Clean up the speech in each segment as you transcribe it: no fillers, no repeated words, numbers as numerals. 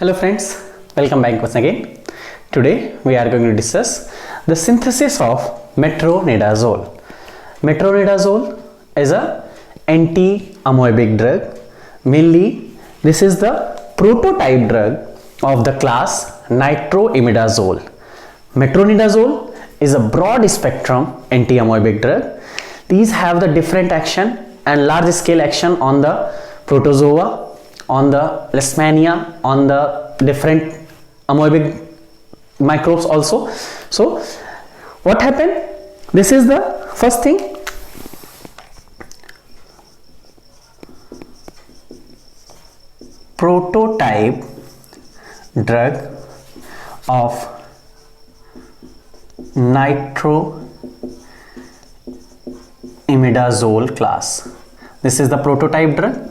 Hello friends, welcome back once again. Today we are going to discuss the synthesis of metronidazole. Metronidazole is a anti-amoebic drug. Mainly this is the prototype drug of the class nitroimidazole. Metronidazole is a broad spectrum anti-amoebic drug. These have the different action and large scale action on the protozoa, on the leishmania, on the different amoebic microbes also. So what happened? This is the first thing. Prototype drug of nitroimidazole class. This is the prototype drug.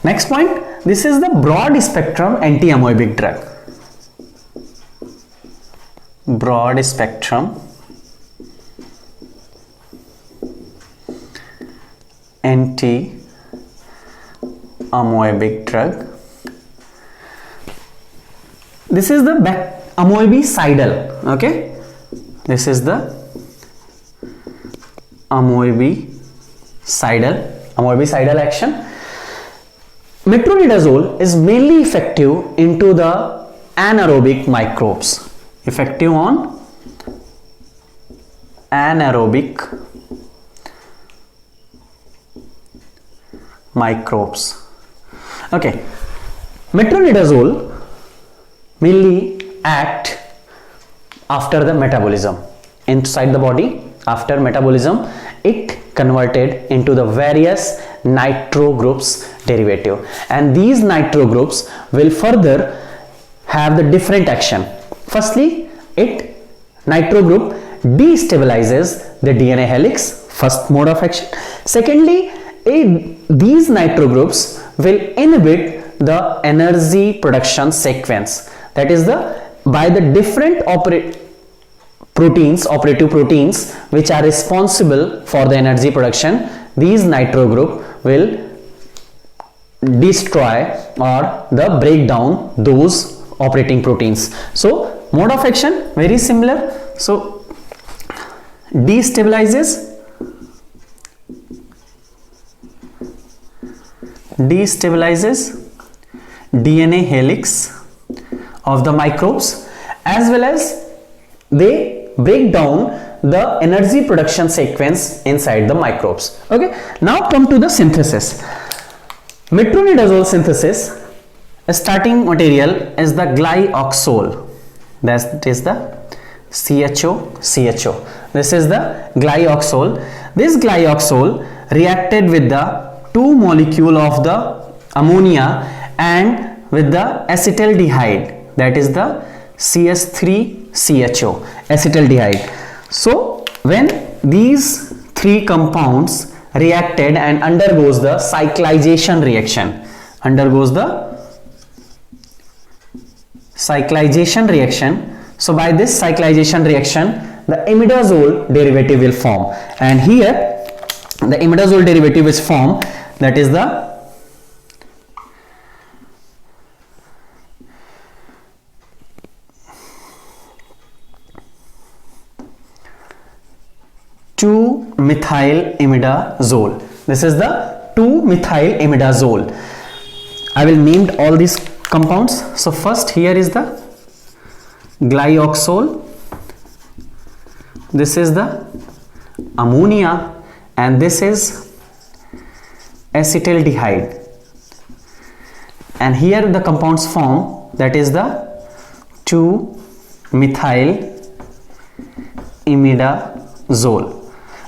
Next point, this is the broad spectrum anti-amoebic drug. Broad spectrum anti-amoebic drug. This is the amoebicidal. Okay, this is the amoebicidal action. Metronidazole is mainly effective into the anaerobic microbes. Effective on anaerobic microbes. Okay, metronidazole mainly act after the metabolism inside the body. After metabolism, it converted into the various nitro groups derivative, and these nitro groups will further have the different action. Firstly, nitro group destabilizes the DNA helix, first mode of action. Secondly, these nitro groups will inhibit the energy production sequence, that is by the different operative proteins which are responsible for the energy production. These nitro group will destroy or break down those operating proteins. So mode of action very similar. So destabilizes DNA helix of the microbes, as well as they break down the energy production sequence inside the microbes. Okay, now come to the synthesis. Metronidazole synthesis, starting material is the glyoxole. That is the CHO. This is the glyoxole. This glyoxole reacted with the two molecule of the ammonia and with the acetaldehyde, that is the CS3CHO, acetaldehyde. So when these three compounds reacted and undergoes the cyclization reaction, so by this cyclization reaction the imidazole derivative will form, and here the imidazole derivative is formed, that is the (2-methyl-imidazole). This is the 2-methyl-imidazole. I will name all these compounds. So first here is the glyoxole, this is the ammonia, and this is acetaldehyde, and here the compounds form, that is the 2-methyl-imidazole.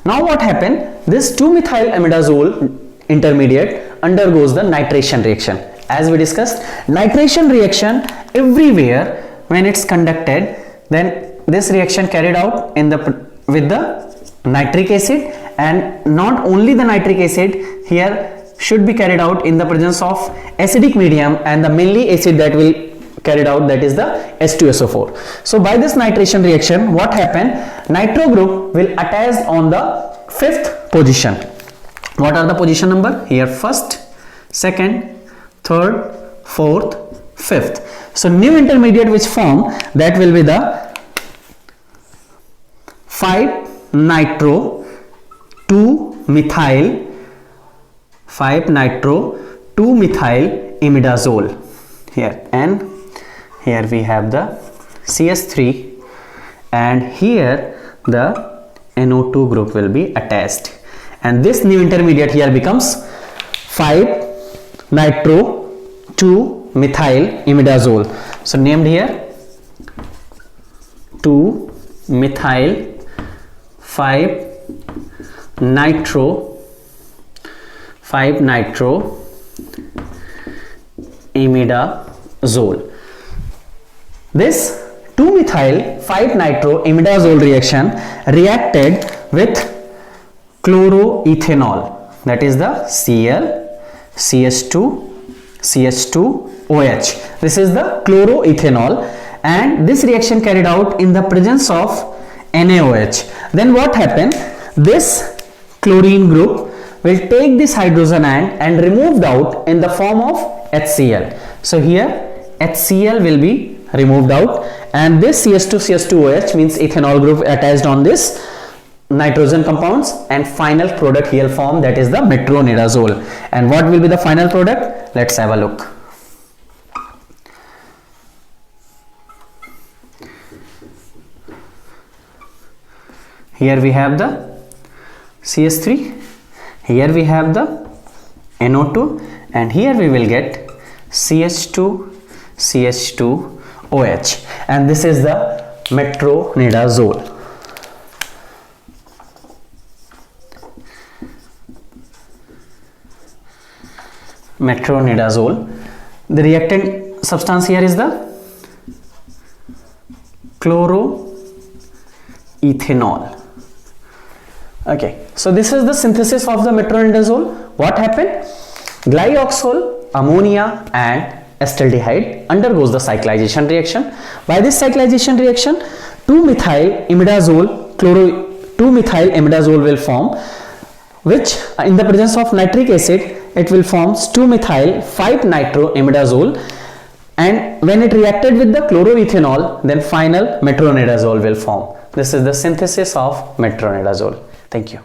Now what happened? This 2-methyl-imidazole intermediate undergoes the nitration reaction. As we discussed, nitration reaction everywhere when it's conducted, then this reaction carried out with the nitric acid, and not only the nitric acid, here should be carried out in the presence of acidic medium, and the mainly acid that will carried out, that is the H2SO4. So by this nitration reaction, what happened? Nitro group will attach on the 5th position. What are the position number? Here first, second, third, fourth, fifth. So new intermediate which form, that will be the 5-nitro 2-methyl 5-nitro 2-methyl imidazole here, and here we have the CS3, and here the NO2 group will be attached, and this new intermediate here becomes 5-nitro 2-methyl imidazole. So named here 2-methyl 5-nitro imidazole. This 2-methyl 5-nitro imidazole reaction reacted with chloroethanol, that is the Cl CH2OH. This is the chloroethanol, and this reaction carried out in the presence of NaOH. Then what happened? This chlorine group will take this hydrogen ion and removed out in the form of HCl. So here HCl will be removed out, and this CH2OH means ethanol group attached on this nitrogen compounds, and final product here form, that is the metronidazole. And what will be the final product? Let's have a look. Here we have the CS3, here we have the NO2, and here we will get CH2OH, and this is the metronidazole. The reactant substance here is the chloroethanol. Okay, so this is the synthesis of the metronidazole. What happened? Glyoxal, ammonia and acetaldehyde undergoes the cyclization reaction. By this cyclization reaction, 2-methyl imidazole will form, which in the presence of nitric acid it will form 2-methyl 5-nitro imidazole, and when it reacted with the chloroethanol, then final metronidazole will form. This is the synthesis of metronidazole. Thank you.